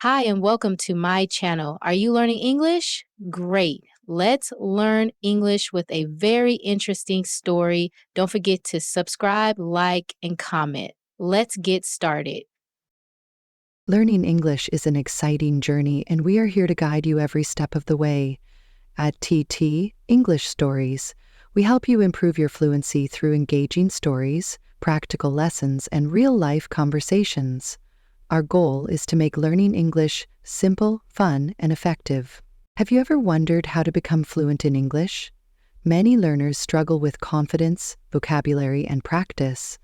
Hi, and welcome to my channel. Are you learning English? Great. Let's learn English with a very interesting story. Don't forget to subscribe, like, and comment. Let's get started. Learning English is an exciting journey, and we are here to guide you every step of the way. At TT English Stories, we help you improve your fluency through engaging stories, practical lessons, and real-life conversations. Our goal is to make learning English simple, fun, and effective. Have you ever wondered how to become fluent in English? Many learners struggle with confidence, vocabulary, and practice.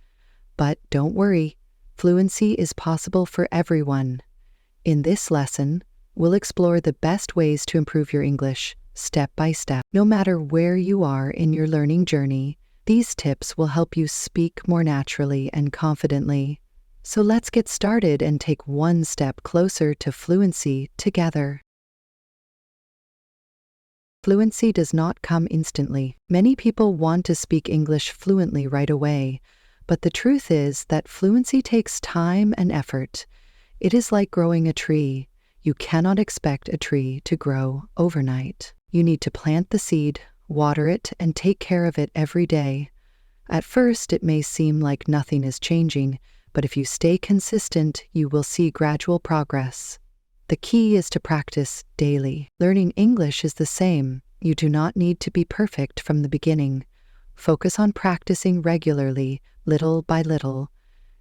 But don't worry, fluency is possible for everyone. In this lesson, we'll explore the best ways to improve your English, step by step. No matter where you are in your learning journey, these tips will help you speak more naturally and confidently. So let's get started and take one step closer to fluency together. Fluency does not come instantly. Many people want to speak English fluently right away, but the truth is that fluency takes time and effort. It is like growing a tree. You cannot expect a tree to grow overnight. You need to plant the seed, water it, and take care of it every day. At first, it may seem like nothing is changing, but if you stay consistent, you will see gradual progress. The key is to practice daily. Learning English is the same. You do not need to be perfect from the beginning. Focus on practicing regularly, little by little.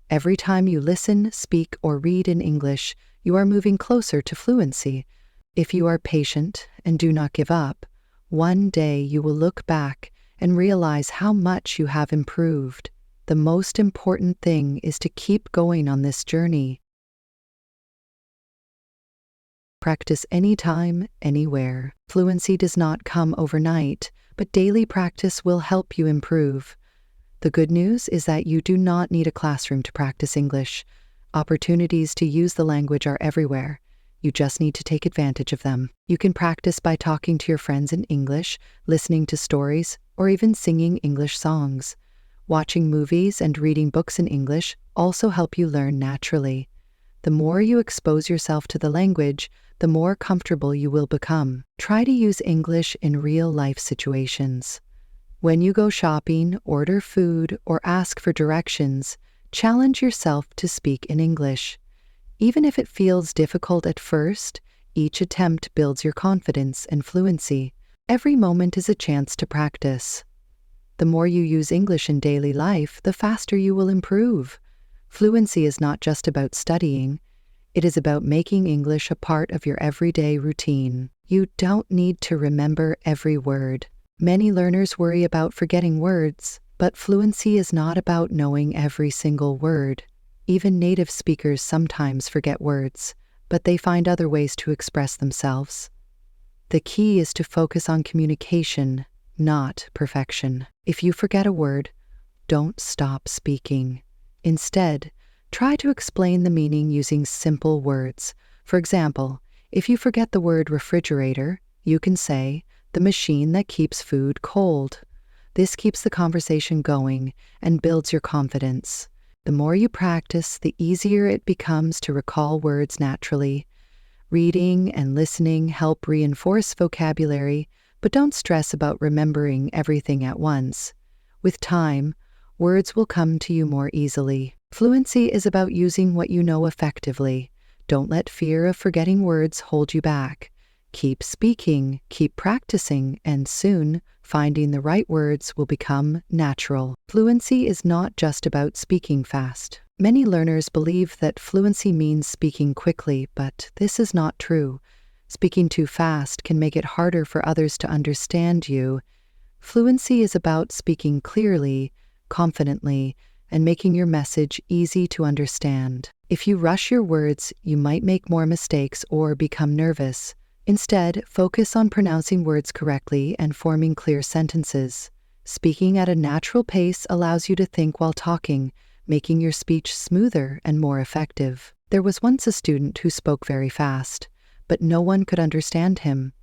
Every time you listen, speak, or read in English, you are moving closer to fluency. If you are patient and do not give up, one day you will look back and realize how much you have improved. The most important thing is to keep going on this journey. Practice anytime, anywhere. Fluency does not come overnight, but daily practice will help you improve. The good news is that you do not need a classroom to practice English. Opportunities to use the language are everywhere. You just need to take advantage of them. You can practice by talking to your friends in English, listening to stories, or even singing English songs. Watching movies and reading books in English also help you learn naturally. The more you expose yourself to the language, the more comfortable you will become. Try to use English in real-life situations. When you go shopping, order food, or ask for directions, challenge yourself to speak in English. Even if it feels difficult at first, each attempt builds your confidence and fluency. Every moment is a chance to practice. The more you use English in daily life, the faster you will improve. Fluency is not just about studying. It is about making English a part of your everyday routine. You don't need to remember every word. Many learners worry about forgetting words, but fluency is not about knowing every single word. Even native speakers sometimes forget words, but they find other ways to express themselves. The key is to focus on communication, not perfection. If you forget a word, don't stop speaking. Instead, try to explain the meaning using simple words. For example, if you forget the word refrigerator, you can say, "the machine that keeps food cold." This keeps the conversation going and builds your confidence. The more you practice, the easier it becomes to recall words naturally. Reading and listening help reinforce vocabulary, but don't stress about remembering everything at once. With time, words will come to you more easily. Fluency is about using what you know effectively. Don't let fear of forgetting words hold you back. Keep speaking, keep practicing, and soon, finding the right words will become natural. Fluency is not just about speaking fast. Many learners believe that fluency means speaking quickly, but this is not true. Speaking too fast can make it harder for others to understand you. Fluency is about speaking clearly, confidently, and making your message easy to understand. If you rush your words, you might make more mistakes or become nervous. Instead, focus on pronouncing words correctly and forming clear sentences. Speaking at a natural pace allows you to think while talking, making your speech smoother and more effective. There was once a student who spoke very fast, but no one could understand him.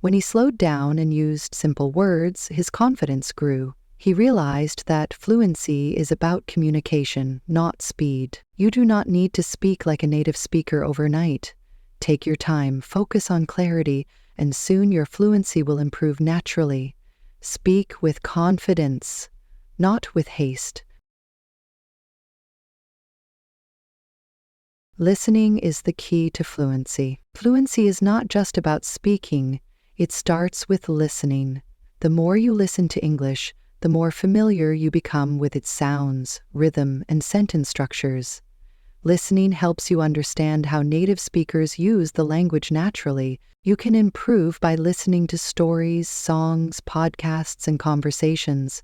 When he slowed down and used simple words, his confidence grew. He realized that fluency is about communication, not speed. You do not need to speak like a native speaker overnight. Take your time, focus on clarity, and soon your fluency will improve naturally. Speak with confidence, not with haste. Listening is the key to fluency. Fluency is not just about speaking, it starts with listening. The more you listen to English, the more familiar you become with its sounds, rhythm, and sentence structures. Listening helps you understand how native speakers use the language naturally. You can improve by listening to stories, songs, podcasts, and conversations.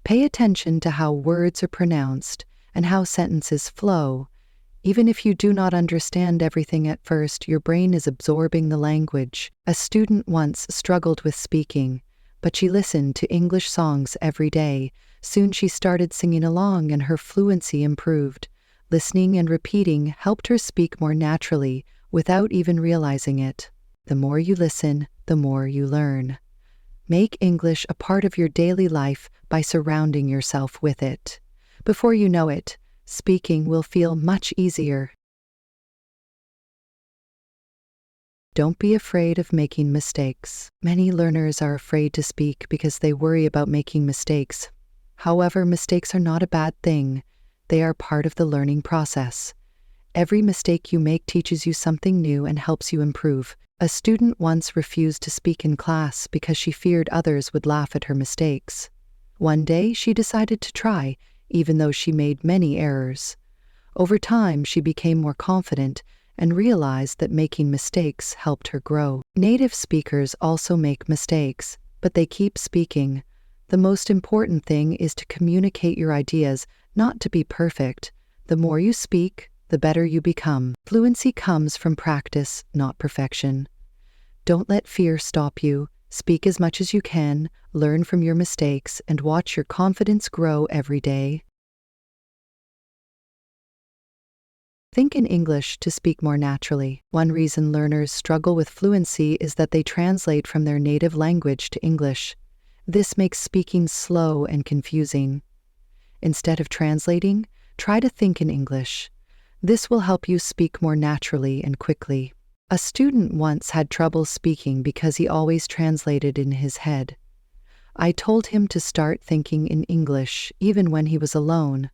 Pay attention to how words are pronounced and how sentences flow. Even if you do not understand everything at first, your brain is absorbing the language. A student once struggled with speaking, but she listened to English songs every day. Soon she started singing along and her fluency improved. Listening and repeating helped her speak more naturally without even realizing it. The more you listen, the more you learn. Make English a part of your daily life by surrounding yourself with it. Before you know it, speaking will feel much easier. Don't be afraid of making mistakes. Many learners are afraid to speak because they worry about making mistakes. However, mistakes are not a bad thing. They are part of the learning process. Every mistake you make teaches you something new and helps you improve. A student once refused to speak in class because she feared others would laugh at her mistakes. One day, she decided to try, even though she made many errors. Over time, she became more confident and realized that making mistakes helped her grow. Native speakers also make mistakes, but they keep speaking. The most important thing is to communicate your ideas, not to be perfect. The more you speak, the better you become. Fluency comes from practice, not perfection. Don't let fear stop you. Speak as much as you can, learn from your mistakes, and watch your confidence grow every day. Think in English to speak more naturally. One reason learners struggle with fluency is that they translate from their native language to English. This makes speaking slow and confusing. Instead of translating, try to think in English. This will help you speak more naturally and quickly. A student once had trouble speaking because he always translated in his head. I told him to start thinking in English, even when he was alone.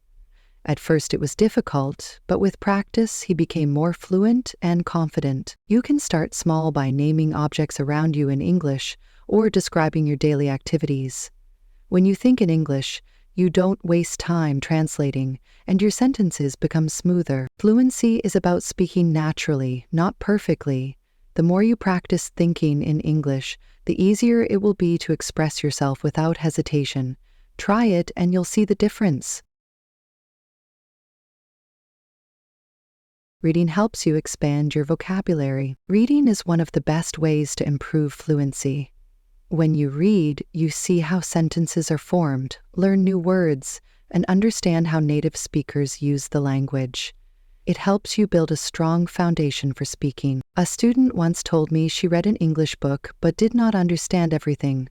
At first it was difficult, but with practice he became more fluent and confident. You can start small by naming objects around you in English or describing your daily activities. When you think in English, you don't waste time translating, and your sentences become smoother. Fluency is about speaking naturally, not perfectly. The more you practice thinking in English, the easier it will be to express yourself without hesitation. Try it and you'll see the difference. Reading helps you expand your vocabulary. Reading is one of the best ways to improve fluency. When you read, you see how sentences are formed, learn new words, and understand how native speakers use the language. It helps you build a strong foundation for speaking. A student once told me she read an English book but did not understand everything.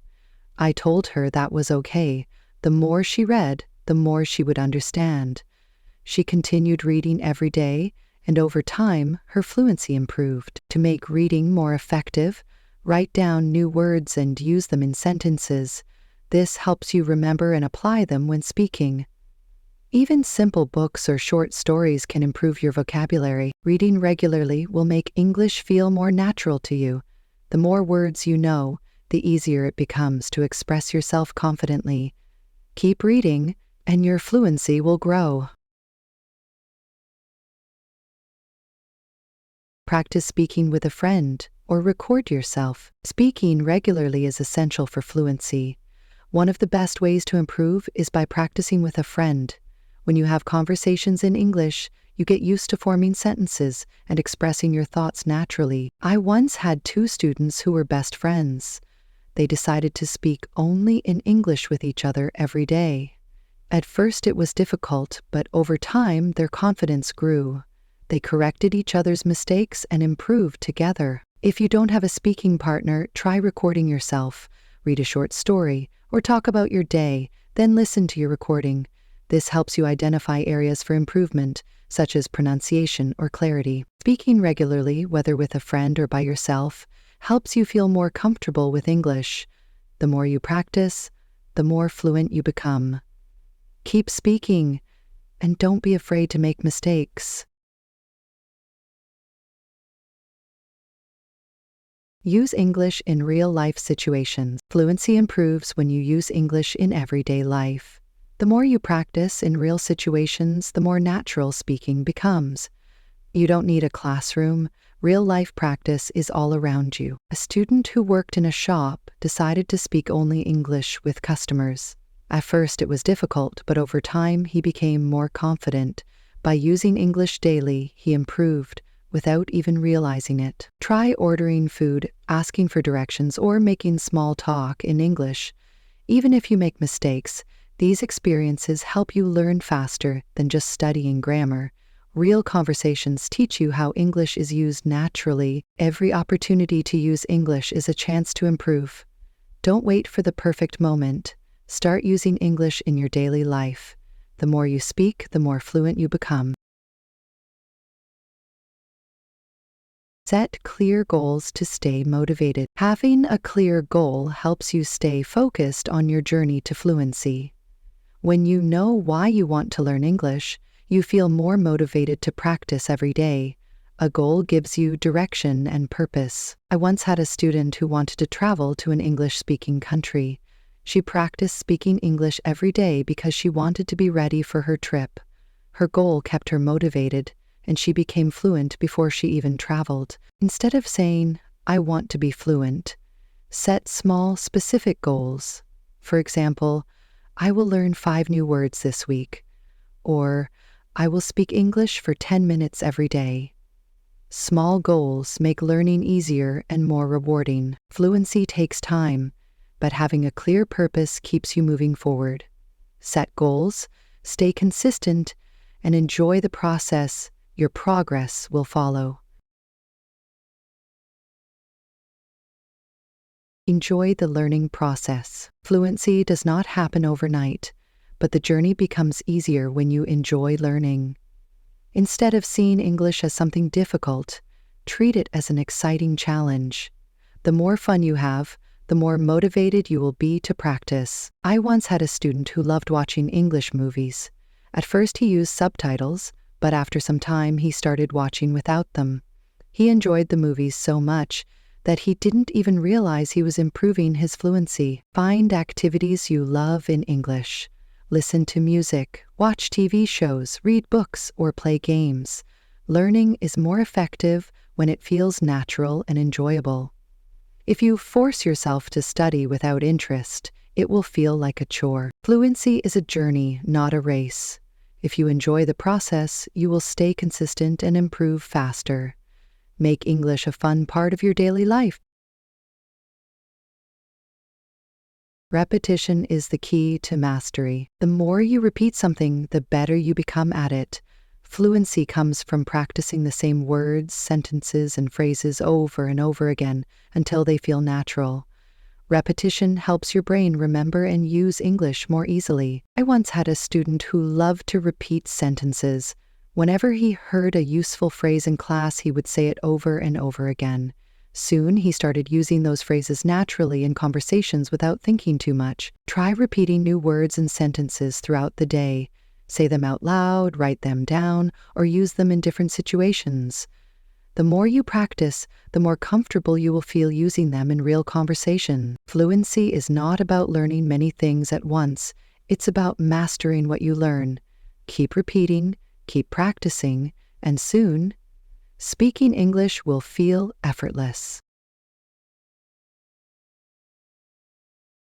I told her that was okay. The more she read, the more she would understand. She continued reading every day, and over time, her fluency improved. To make reading more effective, write down new words and use them in sentences. This helps you remember and apply them when speaking. Even simple books or short stories can improve your vocabulary. Reading regularly will make English feel more natural to you. The more words you know, the easier it becomes to express yourself confidently. Keep reading, and your fluency will grow. Practice speaking with a friend or record yourself. Speaking regularly is essential for fluency. One of the best ways to improve is by practicing with a friend. When you have conversations in English, you get used to forming sentences and expressing your thoughts naturally. I once had 2 students who were best friends. They decided to speak only in English with each other every day. At first it was difficult, but over time their confidence grew. They corrected each other's mistakes and improved together. If you don't have a speaking partner, try recording yourself. Read a short story or talk about your day, then listen to your recording. This helps you identify areas for improvement, such as pronunciation or clarity. Speaking regularly, whether with a friend or by yourself, helps you feel more comfortable with English. The more you practice, the more fluent you become. Keep speaking, and don't be afraid to make mistakes. Use English in real-life situations. Fluency improves when you use English in everyday life. The more you practice in real situations, the more natural speaking becomes. You don't need a classroom. Real-life practice is all around you. A student who worked in a shop decided to speak only English with customers. At first it was difficult, but over time he became more confident. By using English daily, he improved without even realizing it. Try ordering food, asking for directions, or making small talk in English. Even if you make mistakes, these experiences help you learn faster than just studying grammar. Real conversations teach you how English is used naturally. Every opportunity to use English is a chance to improve. Don't wait for the perfect moment. Start using English in your daily life. The more you speak, the more fluent you become. Set clear goals to stay motivated. Having a clear goal helps you stay focused on your journey to fluency. When you know why you want to learn English, you feel more motivated to practice every day. A goal gives you direction and purpose. I once had a student who wanted to travel to an English-speaking country. She practiced speaking English every day because she wanted to be ready for her trip. Her goal kept her motivated, and she became fluent before she even traveled. Instead of saying, "I want to be fluent," set small, specific goals. For example, "I will learn 5 new words this week," or "I will speak English for 10 minutes every day." Small goals make learning easier and more rewarding. Fluency takes time, but having a clear purpose keeps you moving forward. Set goals, stay consistent, and enjoy the process. Your progress will follow. Enjoy the learning process. Fluency does not happen overnight, but the journey becomes easier when you enjoy learning. Instead of seeing English as something difficult, treat it as an exciting challenge. The more fun you have, the more motivated you will be to practice. I once had a student who loved watching English movies. At first he used subtitles, but after some time he started watching without them. He enjoyed the movies so much that he didn't even realize he was improving his fluency. Find activities you love in English. Listen to music, watch TV shows, read books, or play games. Learning is more effective when it feels natural and enjoyable. If you force yourself to study without interest, it will feel like a chore. Fluency is a journey, not a race. If you enjoy the process, you will stay consistent and improve faster. Make English a fun part of your daily life. Repetition is the key to mastery. The more you repeat something, the better you become at it. Fluency comes from practicing the same words, sentences, and phrases over and over again until they feel natural. Repetition helps your brain remember and use English more easily. I once had a student who loved to repeat sentences. Whenever he heard a useful phrase in class, he would say it over and over again. Soon, he started using those phrases naturally in conversations without thinking too much. Try repeating new words and sentences throughout the day. Say them out loud, write them down, or use them in different situations. The more you practice, the more comfortable you will feel using them in real conversation. Fluency is not about learning many things at once. It's about mastering what you learn. Keep repeating, keep practicing, and soon, speaking English will feel effortless.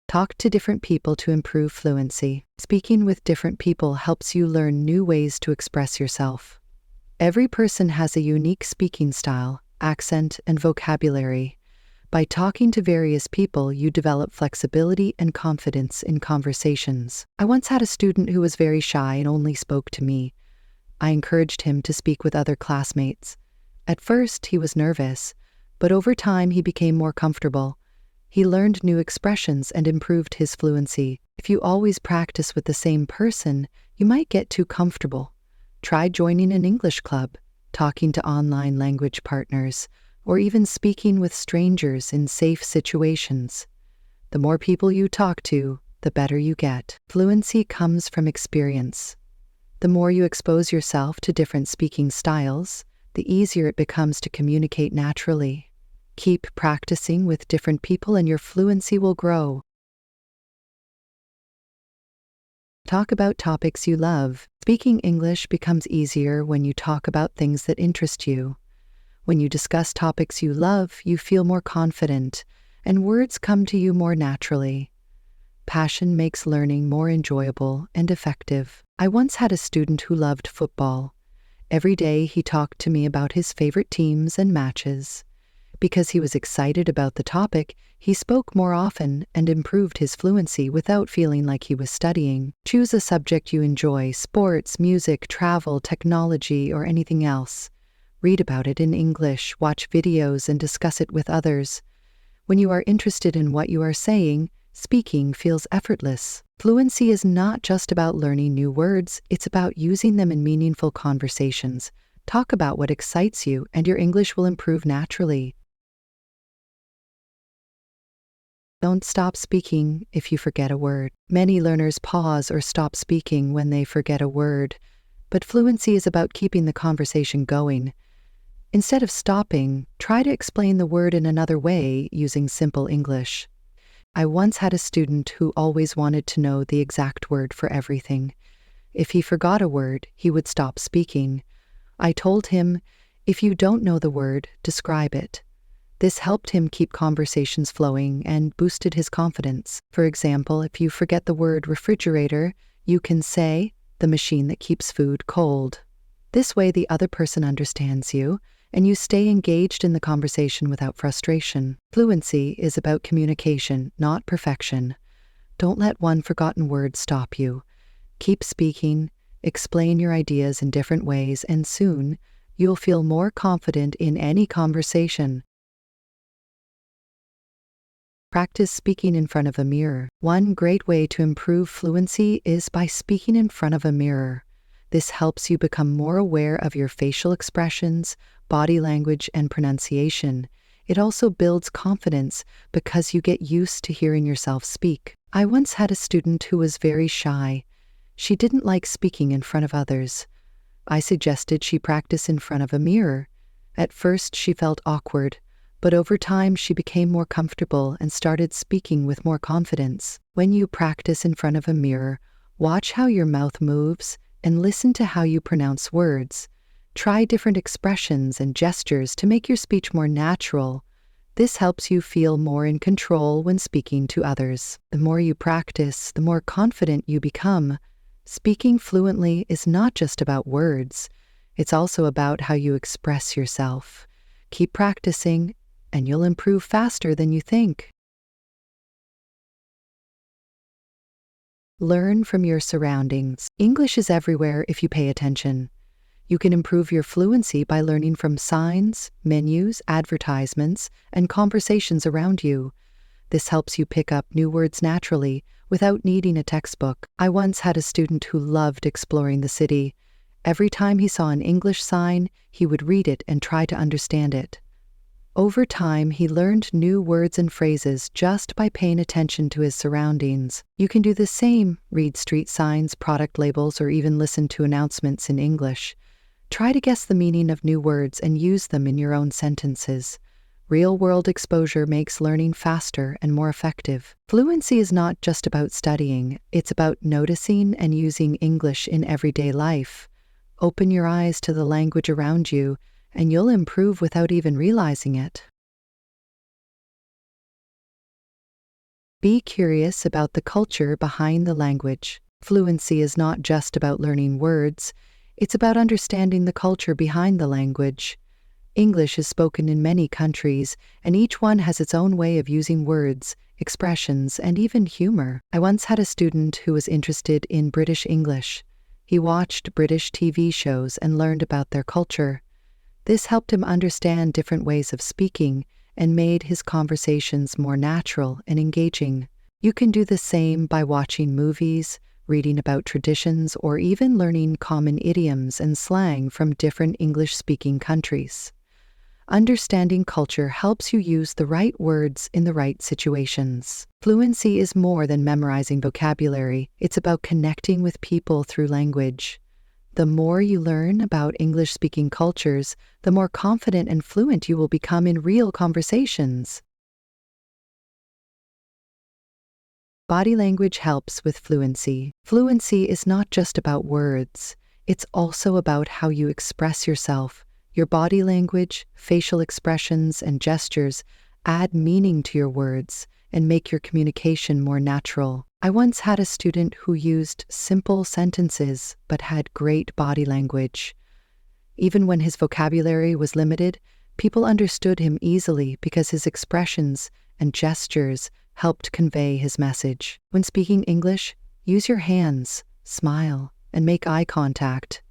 Talk to different people to improve fluency. Speaking with different people helps you learn new ways to express yourself. Every person has a unique speaking style, accent, and vocabulary. By talking to various people, you develop flexibility and confidence in conversations. I once had a student who was very shy and only spoke to me. I encouraged him to speak with other classmates. At first, he was nervous, but over time he became more comfortable. He learned new expressions and improved his fluency. If you always practice with the same person, you might get too comfortable. Try joining an English club, talking to online language partners, or even speaking with strangers in safe situations. The more people you talk to, the better you get. Fluency comes from experience. The more you expose yourself to different speaking styles, the easier it becomes to communicate naturally. Keep practicing with different people and your fluency will grow. Talk about topics you love. Speaking English becomes easier when you talk about things that interest you. When you discuss topics you love, you feel more confident, and words come to you more naturally. Passion makes learning more enjoyable and effective. I once had a student who loved football. Every day he talked to me about his favorite teams and matches. Because he was excited about the topic, he spoke more often and improved his fluency without feeling like he was studying. Choose a subject you enjoy: sports, music, travel, technology, or anything else. Read about it in English, watch videos, and discuss it with others. When you are interested in what you are saying, speaking feels effortless. Fluency is not just about learning new words, it's about using them in meaningful conversations. Talk about what excites you, and your English will improve naturally. Don't stop speaking if you forget a word. Many learners pause or stop speaking when they forget a word, but fluency is about keeping the conversation going. Instead of stopping, try to explain the word in another way using simple English. I once had a student who always wanted to know the exact word for everything. If he forgot a word, he would stop speaking. I told him, if you don't know the word, describe it. This helped him keep conversations flowing and boosted his confidence. For example, if you forget the word refrigerator, you can say, the machine that keeps food cold. This way the other person understands you, and you stay engaged in the conversation without frustration. Fluency is about communication, not perfection. Don't let one forgotten word stop you. Keep speaking, explain your ideas in different ways, and soon you'll feel more confident in any conversation. Practice speaking in front of a mirror. One great way to improve fluency is by speaking in front of a mirror. This helps you become more aware of your facial expressions, body language, and pronunciation. It also builds confidence because you get used to hearing yourself speak. I once had a student who was very shy. She didn't like speaking in front of others. I suggested she practice in front of a mirror. At first, she felt awkward, but over time she became more comfortable and started speaking with more confidence. When you practice in front of a mirror, watch how your mouth moves and listen to how you pronounce words. Try different expressions and gestures to make your speech more natural. This helps you feel more in control when speaking to others. The more you practice, the more confident you become. Speaking fluently is not just about words. It's also about how you express yourself. Keep practicing, and you'll improve faster than you think. Learn from your surroundings. English is everywhere if you pay attention. You can improve your fluency by learning from signs, menus, advertisements, and conversations around you. This helps you pick up new words naturally without needing a textbook. I once had a student who loved exploring the city. Every time he saw an English sign, he would read it and try to understand it. Over time, he learned new words and phrases just by paying attention to his surroundings. You can do the same: read street signs, product labels, or even listen to announcements in English. Try to guess the meaning of new words and use them in your own sentences. Real-world exposure makes learning faster and more effective. Fluency is not just about studying, it's about noticing and using English in everyday life. Open your eyes to the language around you, and you'll improve without even realizing it. Be curious about the culture behind the language. Fluency is not just about learning words, it's about understanding the culture behind the language. English is spoken in many countries, and each one has its own way of using words, expressions, and even humor. I once had a student who was interested in British English. He watched British TV shows and learned about their culture. This helped him understand different ways of speaking and made his conversations more natural and engaging. You can do the same by watching movies, reading about traditions, or even learning common idioms and slang from different English-speaking countries. Understanding culture helps you use the right words in the right situations. Fluency is more than memorizing vocabulary. It's about connecting with people through language. The more you learn about English-speaking cultures, the more confident and fluent you will become in real conversations. Body language helps with fluency. Fluency is not just about words. It's also about how you express yourself. Your body language, facial expressions, and gestures add meaning to your words and make your communication more natural. I once had a student who used simple sentences but had great body language. Even when his vocabulary was limited, people understood him easily because his expressions and gestures helped convey his message. When speaking English, use your hands, smile, and make eye contact.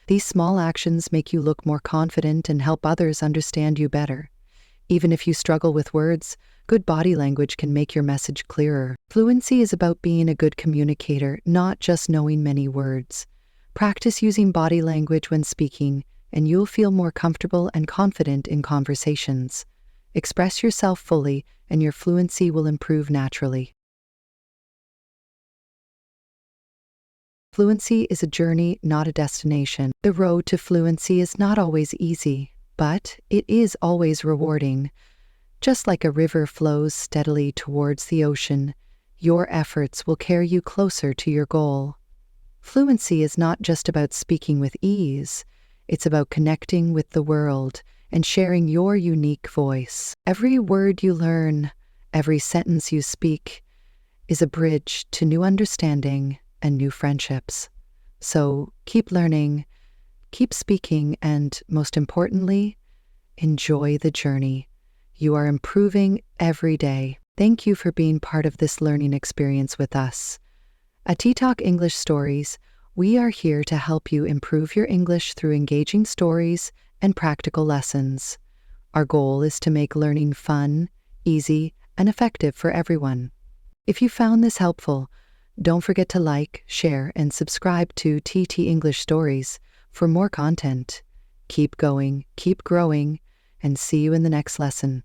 These small actions make you look more confident and help others understand you better. Even if you struggle with words, good body language can make your message clearer. Fluency is about being a good communicator, not just knowing many words. Practice using body language when speaking, and you'll feel more comfortable and confident in conversations. Express yourself fully, and your fluency will improve naturally. Fluency is a journey, not a destination. The road to fluency is not always easy, but it is always rewarding. Just like a river flows steadily towards the ocean, your efforts will carry you closer to your goal. Fluency is not just about speaking with ease, it's about connecting with the world and sharing your unique voice. Every word you learn, every sentence you speak, is a bridge to new understanding and new friendships. So keep learning, keep speaking, and most importantly, enjoy the journey. You are improving every day. Thank you for being part of this learning experience with us. At T-Talk English Stories, we are here to help you improve your English through engaging stories and practical lessons. Our goal is to make learning fun, easy, and effective for everyone. If you found this helpful, don't forget to like, share, and subscribe to TT English Stories for more content. Keep going, keep growing, and see you in the next lesson.